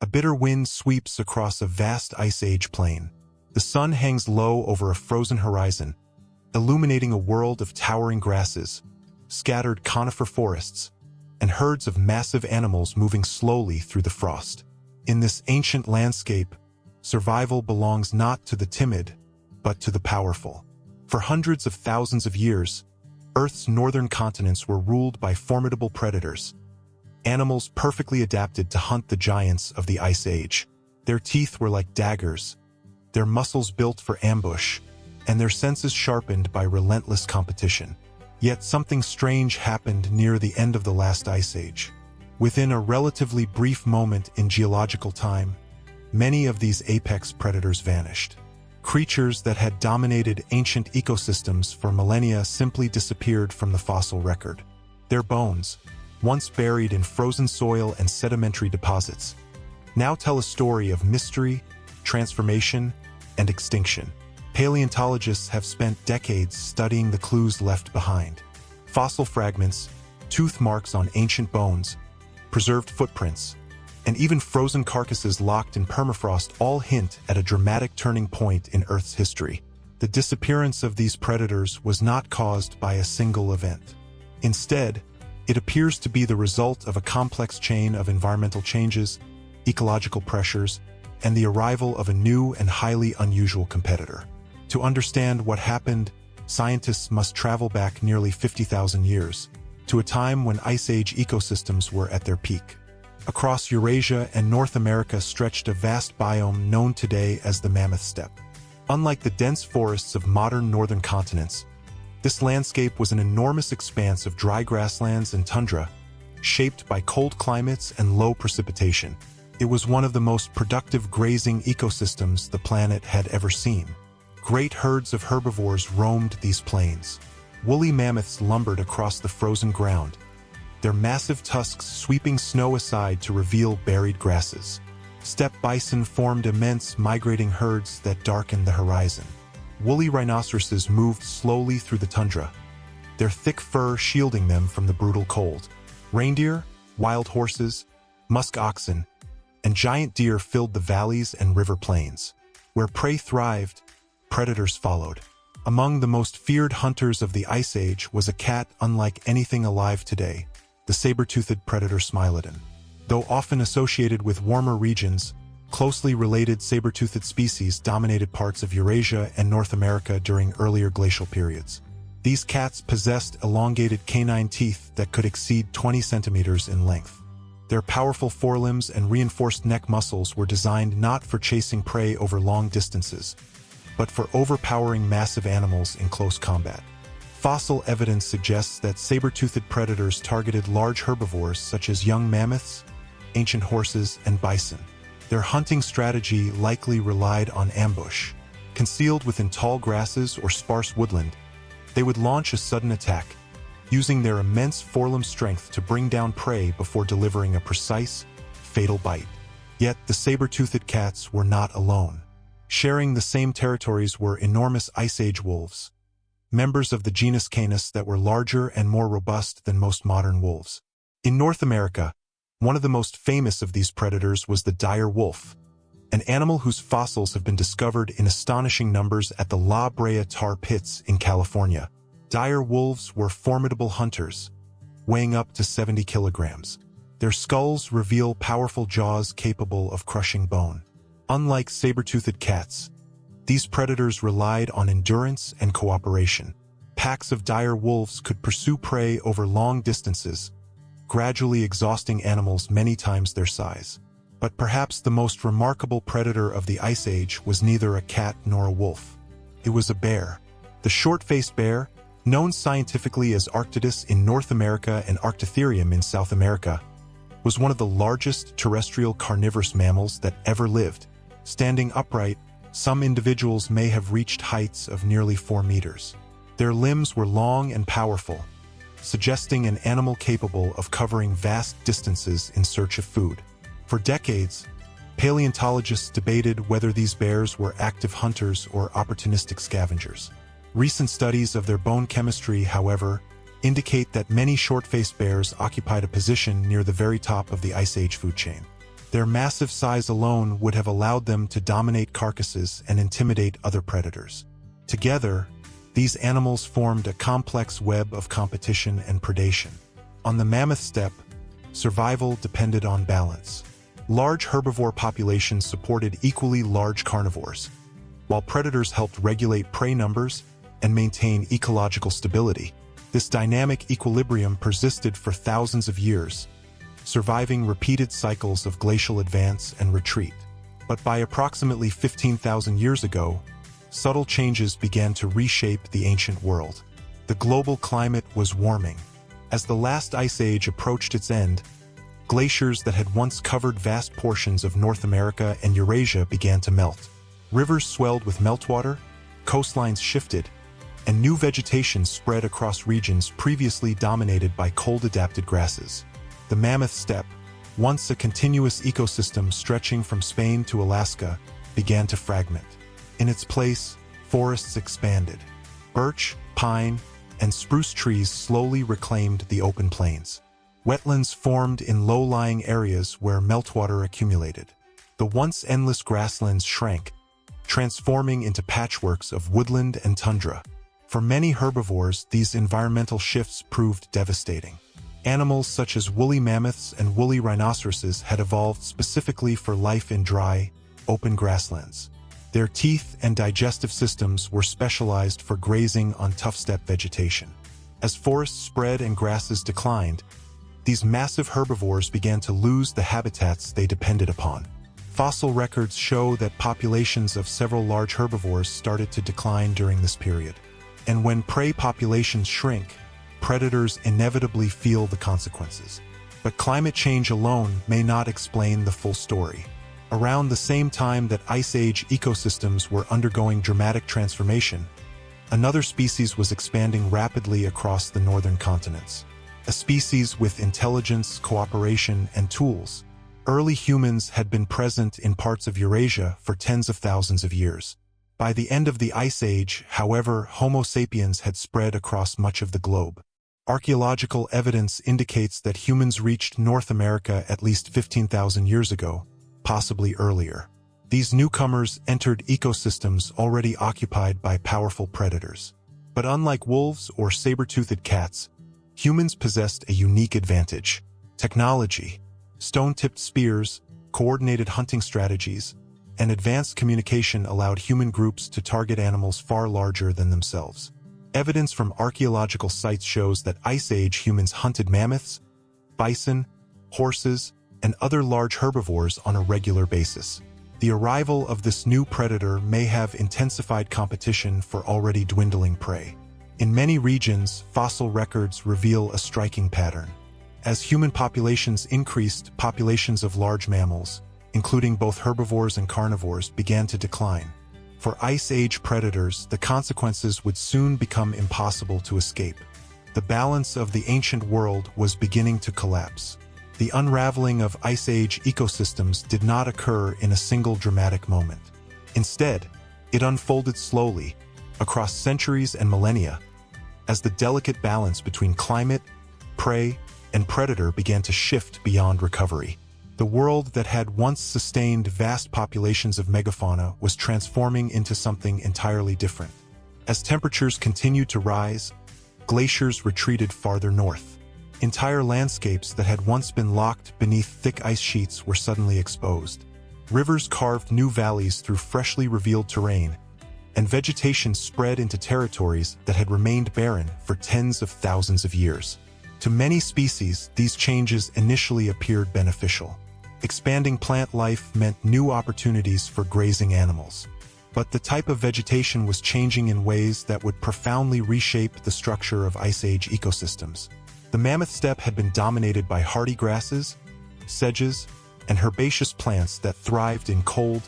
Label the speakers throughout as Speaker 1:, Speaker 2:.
Speaker 1: A bitter wind sweeps across a vast ice age plain. The sun hangs low over a frozen horizon, illuminating a world of towering grasses, scattered conifer forests, and herds of massive animals moving slowly through the frost. In this ancient landscape, survival belongs not to the timid, but to the powerful. For hundreds of thousands of years, Earth's northern continents were ruled by formidable predators, animals perfectly adapted to hunt the giants of the Ice Age. Their teeth were like daggers, their muscles built for ambush, and their senses sharpened by relentless competition. Yet something strange happened near the end of the last Ice Age. Within a relatively brief moment in geological time, many of these apex predators vanished. Creatures that had dominated ancient ecosystems for millennia simply disappeared from the fossil record. Their bones, once buried in frozen soil and sedimentary deposits, now tell a story of mystery, transformation, and extinction. Paleontologists have spent decades studying the clues left behind. Fossil fragments, tooth marks on ancient bones, preserved footprints, and even frozen carcasses locked in permafrost all hint at a dramatic turning point in Earth's history. The disappearance of these predators was not caused by a single event. Instead, it appears to be the result of a complex chain of environmental changes, ecological pressures, and the arrival of a new and highly unusual competitor. To understand what happened, scientists must travel back nearly 50,000 years, to a time when Ice Age ecosystems were at their peak. Across Eurasia and North America stretched a vast biome known today as the Mammoth Steppe. Unlike the dense forests of modern northern continents, this landscape was an enormous expanse of dry grasslands and tundra, shaped by cold climates and low precipitation. It was one of the most productive grazing ecosystems the planet had ever seen. Great herds of herbivores roamed these plains. Woolly mammoths lumbered across the frozen ground, their massive tusks sweeping snow aside to reveal buried grasses. Steppe bison formed immense migrating herds that darkened the horizon. Woolly rhinoceroses moved slowly through the tundra, their thick fur shielding them from the brutal cold. Reindeer, wild horses, musk oxen, and giant deer filled the valleys and river plains. Where prey thrived, predators followed. Among the most feared hunters of the Ice Age was a cat unlike anything alive today, the saber-toothed predator Smilodon. Though often associated with warmer regions, closely related saber-toothed species dominated parts of Eurasia and North America during earlier glacial periods. These cats possessed elongated canine teeth that could exceed 20 centimeters in length. Their powerful forelimbs and reinforced neck muscles were designed not for chasing prey over long distances, but for overpowering massive animals in close combat. Fossil evidence suggests that saber-toothed predators targeted large herbivores such as young mammoths, ancient horses, and bison. Their hunting strategy likely relied on ambush. Concealed within tall grasses or sparse woodland, they would launch a sudden attack, using their immense forelimb strength to bring down prey before delivering a precise, fatal bite. Yet the saber-toothed cats were not alone. Sharing the same territories were enormous Ice Age wolves, members of the genus Canis that were larger and more robust than most modern wolves. In North America, one of the most famous of these predators was the dire wolf, an animal whose fossils have been discovered in astonishing numbers at the La Brea tar pits in California. Dire wolves were formidable hunters, weighing up to 70 kilograms. Their skulls reveal powerful jaws capable of crushing bone. Unlike saber-toothed cats, these predators relied on endurance and cooperation. Packs of dire wolves could pursue prey over long distances, gradually exhausting animals many times their size. But perhaps the most remarkable predator of the Ice Age was neither a cat nor a wolf. It was a bear. The short-faced bear, known scientifically as Arctodus in North America and Arctotherium in South America, was one of the largest terrestrial carnivorous mammals that ever lived. Standing upright, some individuals may have reached heights of nearly 4 meters. Their limbs were long and powerful, suggesting an animal capable of covering vast distances in search of food. For decades, paleontologists debated whether these bears were active hunters or opportunistic scavengers. Recent studies of their bone chemistry, however, indicate that many short-faced bears occupied a position near the very top of the Ice Age food chain. Their massive size alone would have allowed them to dominate carcasses and intimidate other predators. Together, these animals formed a complex web of competition and predation. On the mammoth steppe, survival depended on balance. Large herbivore populations supported equally large carnivores, while predators helped regulate prey numbers and maintain ecological stability. This dynamic equilibrium persisted for thousands of years, surviving repeated cycles of glacial advance and retreat. But by approximately 15,000 years ago, subtle changes began to reshape the ancient world. The global climate was warming. As the last ice age approached its end, glaciers that had once covered vast portions of North America and Eurasia began to melt. Rivers swelled with meltwater, coastlines shifted, and new vegetation spread across regions previously dominated by cold-adapted grasses. The mammoth steppe, once a continuous ecosystem stretching from Spain to Alaska, began to fragment. In its place, forests expanded. Birch, pine, and spruce trees slowly reclaimed the open plains. Wetlands formed in low-lying areas where meltwater accumulated. The once endless grasslands shrank, transforming into patchworks of woodland and tundra. For many herbivores, these environmental shifts proved devastating. Animals such as woolly mammoths and woolly rhinoceroses had evolved specifically for life in dry, open grasslands. Their teeth and digestive systems were specialized for grazing on tough steppe vegetation. As forests spread and grasses declined, these massive herbivores began to lose the habitats they depended upon. Fossil records show that populations of several large herbivores started to decline during this period. And when prey populations shrink, predators inevitably feel the consequences. But climate change alone may not explain the full story. Around the same time that Ice Age ecosystems were undergoing dramatic transformation, another species was expanding rapidly across the northern continents. A species with intelligence, cooperation, and tools. Early humans had been present in parts of Eurasia for tens of thousands of years. By the end of the Ice Age, however, Homo sapiens had spread across much of the globe. Archaeological evidence indicates that humans reached North America at least 15,000 years ago, possibly earlier. These newcomers entered ecosystems already occupied by powerful predators. But unlike wolves or saber-toothed cats, humans possessed a unique advantage: technology. Stone-tipped spears, coordinated hunting strategies, and advanced communication allowed human groups to target animals far larger than themselves. Evidence from archaeological sites shows that Ice Age humans hunted mammoths, bison, horses, and other large herbivores on a regular basis. The arrival of this new predator may have intensified competition for already dwindling prey. In many regions, fossil records reveal a striking pattern. As human populations increased, populations of large mammals, including both herbivores and carnivores, began to decline. For Ice Age predators, the consequences would soon become impossible to escape. The balance of the ancient world was beginning to collapse. The unraveling of Ice Age ecosystems did not occur in a single dramatic moment. Instead, it unfolded slowly, across centuries and millennia, as the delicate balance between climate, prey, and predator began to shift beyond recovery. The world that had once sustained vast populations of megafauna was transforming into something entirely different. As temperatures continued to rise, glaciers retreated farther north. Entire landscapes that had once been locked beneath thick ice sheets were suddenly exposed. Rivers carved new valleys through freshly revealed terrain, and vegetation spread into territories that had remained barren for tens of thousands of years. To many species, these changes initially appeared beneficial. Expanding plant life meant new opportunities for grazing animals. But the type of vegetation was changing in ways that would profoundly reshape the structure of Ice Age ecosystems. The mammoth steppe had been dominated by hardy grasses, sedges, and herbaceous plants that thrived in cold,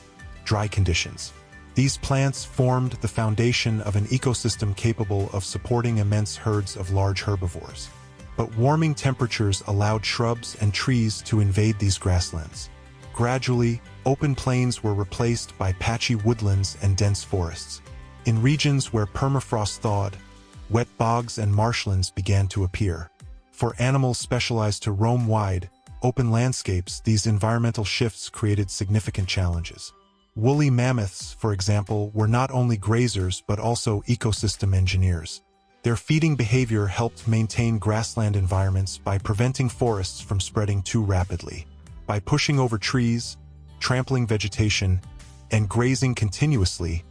Speaker 1: dry conditions. These plants formed the foundation of an ecosystem capable of supporting immense herds of large herbivores. But warming temperatures allowed shrubs and trees to invade these grasslands. Gradually, open plains were replaced by patchy woodlands and dense forests. In regions where permafrost thawed, wet bogs and marshlands began to appear. For animals specialized to roam wide, open landscapes, these environmental shifts created significant challenges. Woolly mammoths, for example, were not only grazers but also ecosystem engineers. Their feeding behavior helped maintain grassland environments by preventing forests from spreading too rapidly. By pushing over trees, trampling vegetation, and grazing continuously,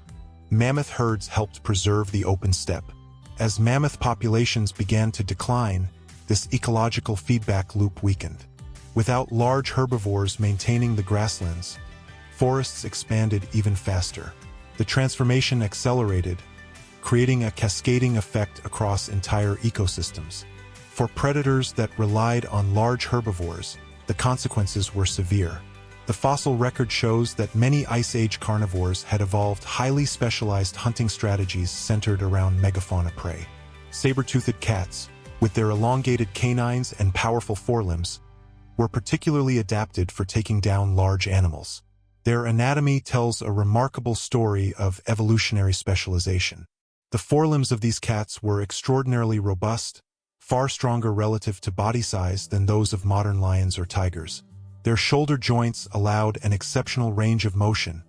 Speaker 1: mammoth herds helped preserve the open steppe. As mammoth populations began to decline, this ecological feedback loop weakened. Without large herbivores maintaining the grasslands, forests expanded even faster. The transformation accelerated, creating a cascading effect across entire ecosystems. For predators that relied on large herbivores, the consequences were severe. The fossil record shows that many Ice Age carnivores had evolved highly specialized hunting strategies centered around megafauna prey. Saber-toothed cats, with their elongated canines and powerful forelimbs, were particularly adapted for taking down large animals. Their anatomy tells a remarkable story of evolutionary specialization. The forelimbs of these cats were extraordinarily robust, far stronger relative to body size than those of modern lions or tigers. Their shoulder joints allowed an exceptional range of motion,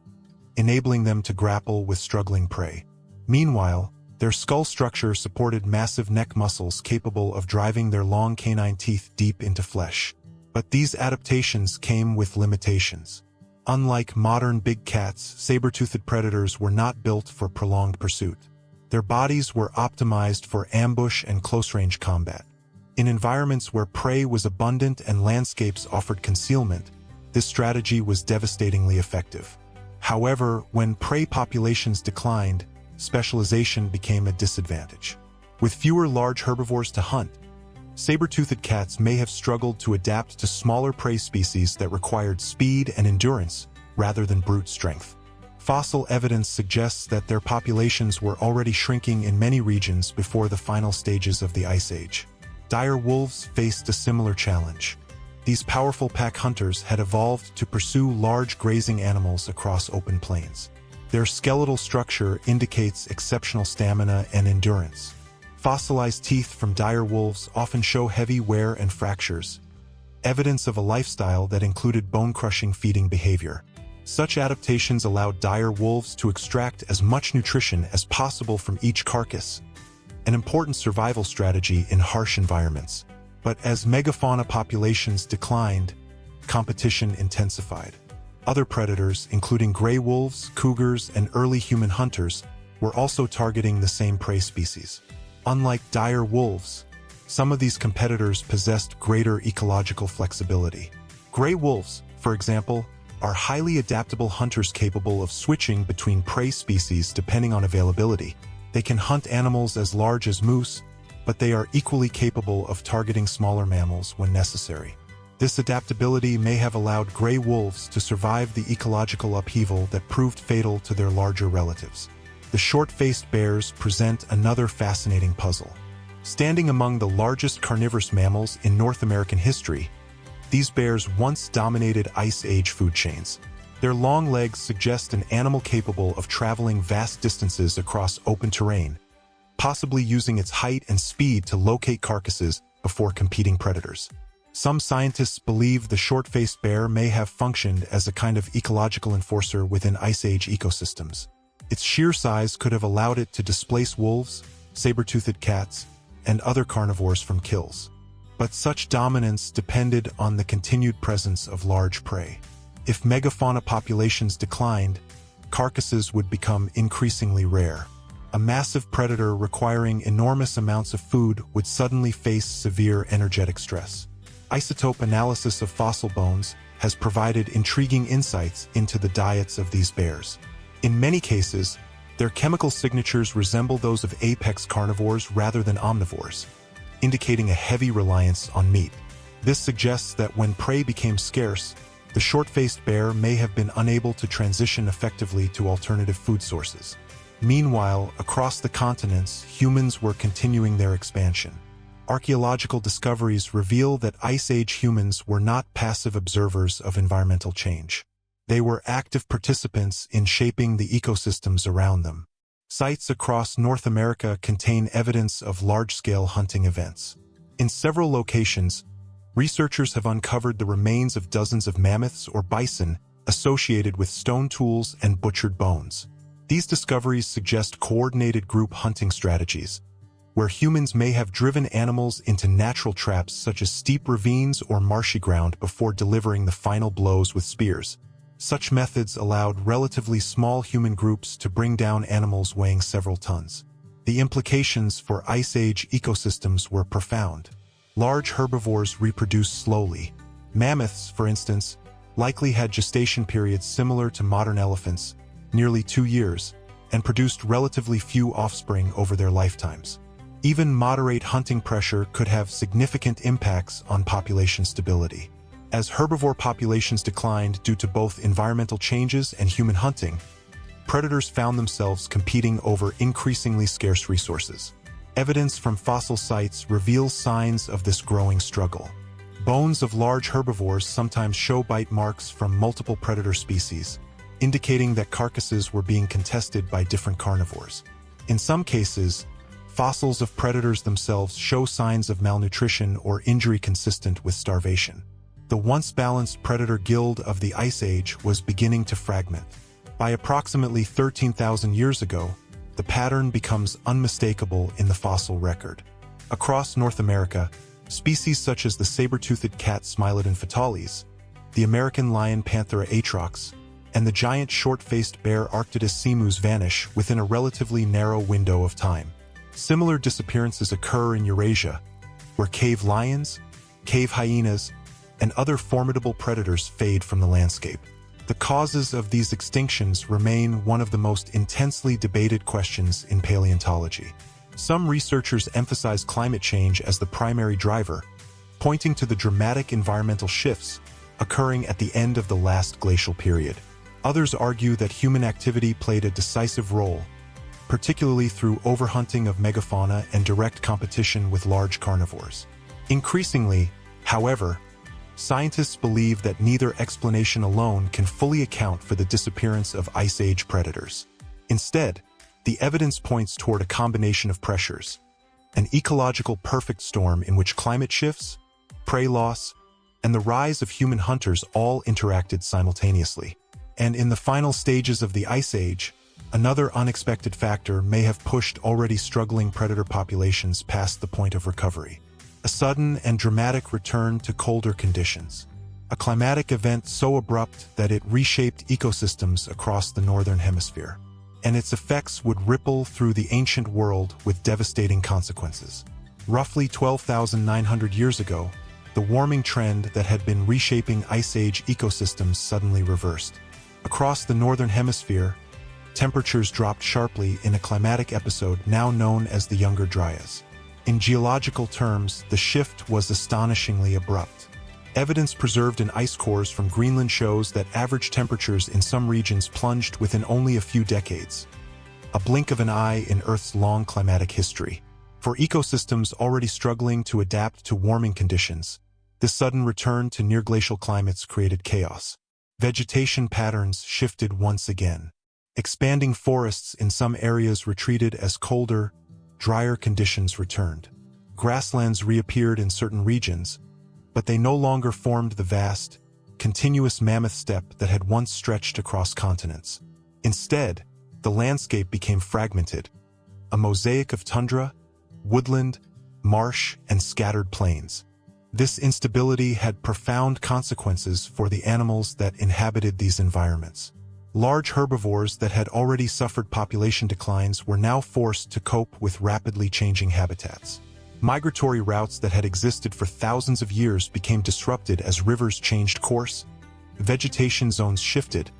Speaker 1: enabling them to grapple with struggling prey. Meanwhile, their skull structure supported massive neck muscles capable of driving their long canine teeth deep into flesh. But these adaptations came with limitations. Unlike modern big cats, saber-toothed predators were not built for prolonged pursuit. Their bodies were optimized for ambush and close-range combat. In environments where prey was abundant and landscapes offered concealment, this strategy was devastatingly effective. However, when prey populations declined, specialization became a disadvantage. With fewer large herbivores to hunt, saber-toothed cats may have struggled to adapt to smaller prey species that required speed and endurance rather than brute strength. Fossil evidence suggests that their populations were already shrinking in many regions before the final stages of the Ice Age. Dire wolves faced a similar challenge. These powerful pack hunters had evolved to pursue large grazing animals across open plains. Their skeletal structure indicates exceptional stamina and endurance. Fossilized teeth from dire wolves often show heavy wear and fractures, evidence of a lifestyle that included bone-crushing feeding behavior. Such adaptations allowed dire wolves to extract as much nutrition as possible from each carcass, an important survival strategy in harsh environments. But as megafauna populations declined, competition intensified. Other predators, including gray wolves, cougars, and early human hunters, were also targeting the same prey species. Unlike dire wolves, some of these competitors possessed greater ecological flexibility. Gray wolves, for example, are highly adaptable hunters capable of switching between prey species depending on availability. They can hunt animals as large as moose, but they are equally capable of targeting smaller mammals when necessary. This adaptability may have allowed gray wolves to survive the ecological upheaval that proved fatal to their larger relatives. The short-faced bears present another fascinating puzzle. Standing among the largest carnivorous mammals in North American history, these bears once dominated Ice Age food chains. Their long legs suggest an animal capable of traveling vast distances across open terrain, possibly using its height and speed to locate carcasses before competing predators. Some scientists believe the short-faced bear may have functioned as a kind of ecological enforcer within Ice Age ecosystems. Its sheer size could have allowed it to displace wolves, saber-toothed cats, and other carnivores from kills. But such dominance depended on the continued presence of large prey. If megafauna populations declined, carcasses would become increasingly rare. A massive predator requiring enormous amounts of food would suddenly face severe energetic stress. Isotope analysis of fossil bones has provided intriguing insights into the diets of these bears. In many cases, their chemical signatures resemble those of apex carnivores rather than omnivores, indicating a heavy reliance on meat. This suggests that when prey became scarce, the short-faced bear may have been unable to transition effectively to alternative food sources. Meanwhile, across the continents, humans were continuing their expansion. Archaeological discoveries reveal that Ice Age humans were not passive observers of environmental change. They were active participants in shaping the ecosystems around them. Sites across North America contain evidence of large-scale hunting events. In several locations, researchers have uncovered the remains of dozens of mammoths or bison associated with stone tools and butchered bones. These discoveries suggest coordinated group hunting strategies, where humans may have driven animals into natural traps such as steep ravines or marshy ground before delivering the final blows with spears. Such methods allowed relatively small human groups to bring down animals weighing several tons. The implications for Ice Age ecosystems were profound. Large herbivores reproduced slowly. Mammoths, for instance, likely had gestation periods similar to modern elephants, nearly 2 years, and produced relatively few offspring over their lifetimes. Even moderate hunting pressure could have significant impacts on population stability. As herbivore populations declined due to both environmental changes and human hunting, predators found themselves competing over increasingly scarce resources. Evidence from fossil sites reveals signs of this growing struggle. Bones of large herbivores sometimes show bite marks from multiple predator species, indicating that carcasses were being contested by different carnivores. In some cases, fossils of predators themselves show signs of malnutrition or injury consistent with starvation. The once balanced predator guild of the Ice Age was beginning to fragment. By approximately 13,000 years ago, the pattern becomes unmistakable in the fossil record. Across North America, species such as the saber-toothed cat Smilodon fatalis, the American lion Panthera atrox, and the giant short-faced bear Arctodus simus vanish within a relatively narrow window of time. Similar disappearances occur in Eurasia, where cave lions, cave hyenas, and other formidable predators fade from the landscape. The causes of these extinctions remain one of the most intensely debated questions in paleontology. Some researchers emphasize climate change as the primary driver, pointing to the dramatic environmental shifts occurring at the end of the last glacial period. Others argue that human activity played a decisive role, particularly through overhunting of megafauna and direct competition with large carnivores. Increasingly, however, scientists believe that neither explanation alone can fully account for the disappearance of Ice Age predators. Instead, the evidence points toward a combination of pressures, an ecological perfect storm in which climate shifts, prey loss, and the rise of human hunters all interacted simultaneously. And in the final stages of the Ice Age, another unexpected factor may have pushed already struggling predator populations past the point of recovery. A sudden and dramatic return to colder conditions. A climatic event so abrupt that it reshaped ecosystems across the northern hemisphere. And its effects would ripple through the ancient world with devastating consequences. Roughly 12,900 years ago, the warming trend that had been reshaping Ice Age ecosystems suddenly reversed. Across the northern hemisphere, temperatures dropped sharply in a climatic episode now known as the Younger Dryas. In geological terms, the shift was astonishingly abrupt. Evidence preserved in ice cores from Greenland shows that average temperatures in some regions plunged within only a few decades, a blink of an eye in Earth's long climatic history. For ecosystems already struggling to adapt to warming conditions, this sudden return to near-glacial climates created chaos. Vegetation patterns shifted once again. Expanding forests in some areas retreated as colder, drier conditions returned. Grasslands reappeared in certain regions, but they no longer formed the vast, continuous mammoth steppe that had once stretched across continents. Instead, the landscape became fragmented, a mosaic of tundra, woodland, marsh, and scattered plains. This instability had profound consequences for the animals that inhabited these environments. Large herbivores that had already suffered population declines were now forced to cope with rapidly changing habitats. Migratory routes that had existed for thousands of years became disrupted as rivers changed course, vegetation zones shifted,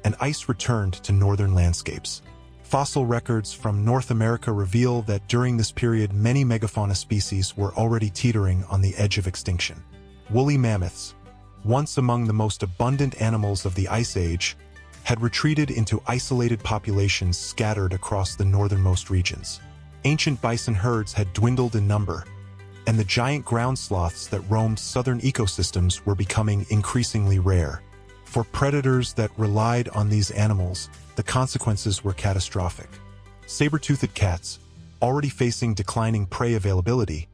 Speaker 1: and ice returned to northern landscapes. Fossil records from North America reveal that during this period many megafauna species were already teetering on the edge of extinction. Woolly mammoths, once among the most abundant animals of the Ice Age, had retreated into isolated populations scattered across the northernmost regions. Ancient bison herds had dwindled in number, and the giant ground sloths that roamed southern ecosystems were becoming increasingly rare. For predators that relied on these animals, the consequences were catastrophic. Saber-toothed cats, already facing declining prey availability,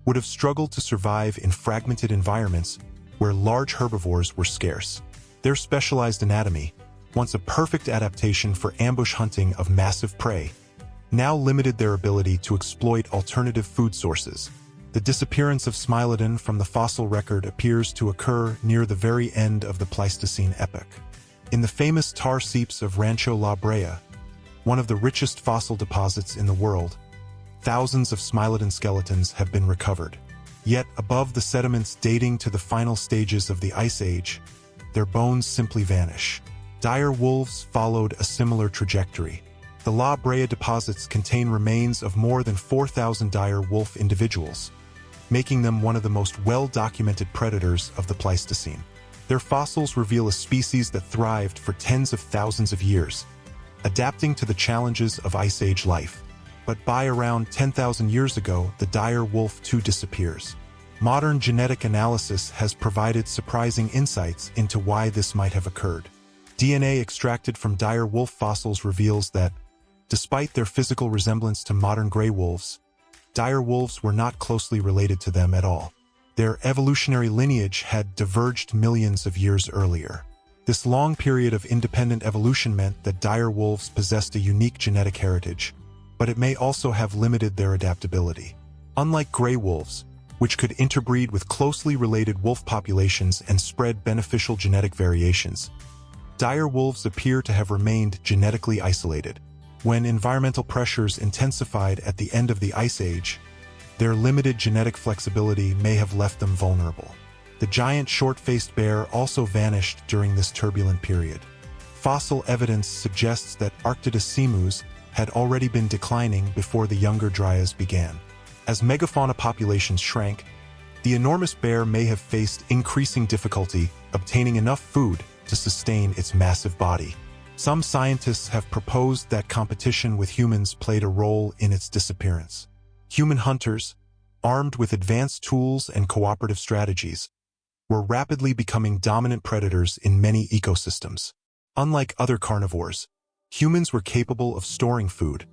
Speaker 1: would have struggled to survive in fragmented environments where large herbivores were scarce. Their specialized anatomy, once a perfect adaptation for ambush hunting of massive prey, now limited their ability to exploit alternative food sources. The disappearance of Smilodon from the fossil record appears to occur near the very end of the Pleistocene epoch. In the famous tar seeps of Rancho La Brea, one of the richest fossil deposits in the world, thousands of Smilodon skeletons have been recovered. Yet, above the sediments dating to the final stages of the Ice Age, their bones simply vanish. Dire wolves followed a similar trajectory. The La Brea deposits contain remains of more than 4,000 dire wolf individuals, making them one of the most well-documented predators of the Pleistocene. Their fossils reveal a species that thrived for tens of thousands of years, adapting to the challenges of Ice Age life. But by around 10,000 years ago, the dire wolf too disappears. Modern genetic analysis has provided surprising insights into why this might have occurred. DNA extracted from dire wolf fossils reveals that, despite their physical resemblance to modern gray wolves, dire wolves were not closely related to them at all. Their evolutionary lineage had diverged millions of years earlier. This long period of independent evolution meant that dire wolves possessed a unique genetic heritage, but it may also have limited their adaptability. Unlike gray wolves, which could interbreed with closely related wolf populations and spread beneficial genetic variations, dire wolves appear to have remained genetically isolated. When environmental pressures intensified at the end of the Ice Age, their limited genetic flexibility may have left them vulnerable. The giant short-faced bear also vanished during this turbulent period. Fossil evidence suggests that Arctidus simus had already been declining before the Younger Dryas began. As megafauna populations shrank, the enormous bear may have faced increasing difficulty obtaining enough food to sustain its massive body. Some scientists have proposed that competition with humans played a role in its disappearance. Human hunters, armed with advanced tools and cooperative strategies, were rapidly becoming dominant predators in many ecosystems. Unlike other carnivores, humans were capable of storing food,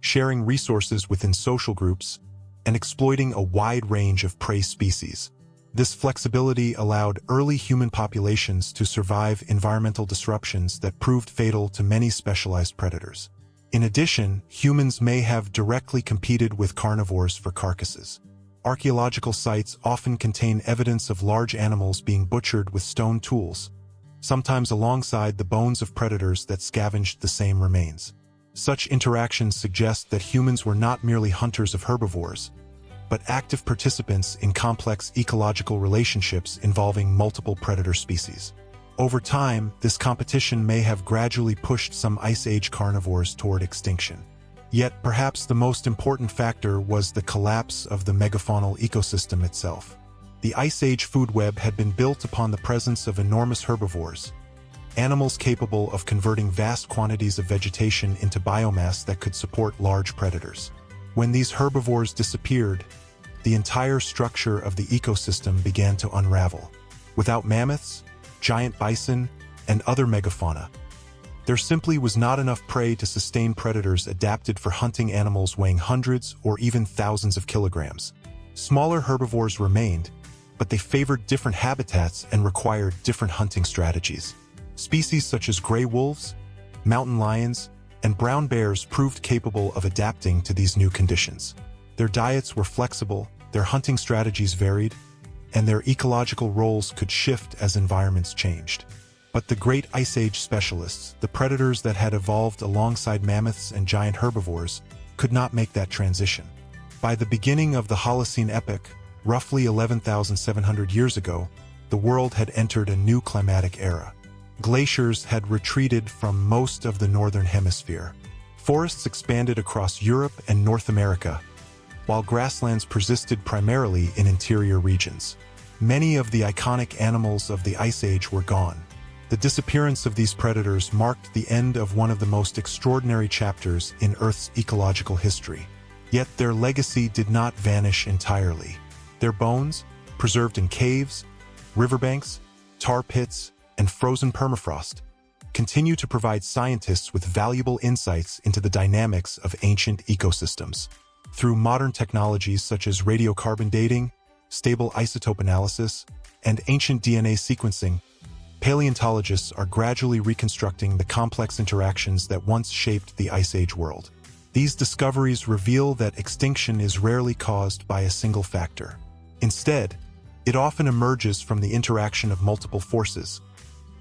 Speaker 1: sharing resources within social groups, and exploiting a wide range of prey species. This flexibility allowed early human populations to survive environmental disruptions that proved fatal to many specialized predators. In addition, humans may have directly competed with carnivores for carcasses. Archaeological sites often contain evidence of large animals being butchered with stone tools, sometimes alongside the bones of predators that scavenged the same remains. Such interactions suggest that humans were not merely hunters of herbivores, but active participants in complex ecological relationships involving multiple predator species. Over time, this competition may have gradually pushed some Ice Age carnivores toward extinction. Yet, perhaps the most important factor was the collapse of the megafaunal ecosystem itself. The Ice Age food web had been built upon the presence of enormous herbivores, animals capable of converting vast quantities of vegetation into biomass that could support large predators. When these herbivores disappeared, the entire structure of the ecosystem began to unravel. Without mammoths, giant bison, and other megafauna, there simply was not enough prey to sustain predators adapted for hunting animals weighing hundreds or even thousands of kilograms. Smaller herbivores remained, but they favored different habitats and required different hunting strategies. Species such as gray wolves, mountain lions, and brown bears proved capable of adapting to these new conditions. Their diets were flexible, their hunting strategies varied, and their ecological roles could shift as environments changed. But the great Ice Age specialists, the predators that had evolved alongside mammoths and giant herbivores, could not make that transition. By the beginning of the Holocene epoch, roughly 11,700 years ago, the world had entered a new climatic era. Glaciers had retreated from most of the northern hemisphere. Forests expanded across Europe and North America, while grasslands persisted primarily in interior regions. Many of the iconic animals of the Ice Age were gone. The disappearance of these predators marked the end of one of the most extraordinary chapters in Earth's ecological history. Yet their legacy did not vanish entirely. Their bones, preserved in caves, riverbanks, tar pits, and frozen permafrost, continue to provide scientists with valuable insights into the dynamics of ancient ecosystems. Through modern technologies such as radiocarbon dating, stable isotope analysis, and ancient DNA sequencing, paleontologists are gradually reconstructing the complex interactions that once shaped the Ice Age world. These discoveries reveal that extinction is rarely caused by a single factor. Instead, it often emerges from the interaction of multiple forces: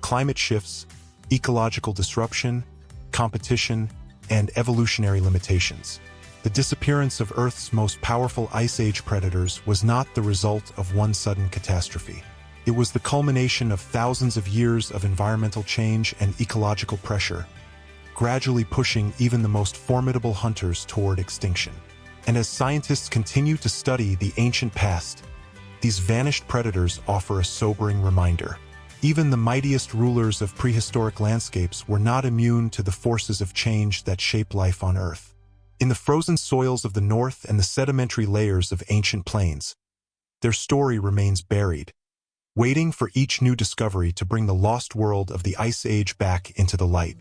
Speaker 1: climate shifts, ecological disruption, competition, and evolutionary limitations. The disappearance of Earth's most powerful Ice Age predators was not the result of one sudden catastrophe. It was the culmination of thousands of years of environmental change and ecological pressure, gradually pushing even the most formidable hunters toward extinction. And as scientists continue to study the ancient past, these vanished predators offer a sobering reminder. Even the mightiest rulers of prehistoric landscapes were not immune to the forces of change that shape life on Earth. In the frozen soils of the North and the sedimentary layers of ancient plains, their story remains buried, waiting for each new discovery to bring the lost world of the Ice Age back into the light.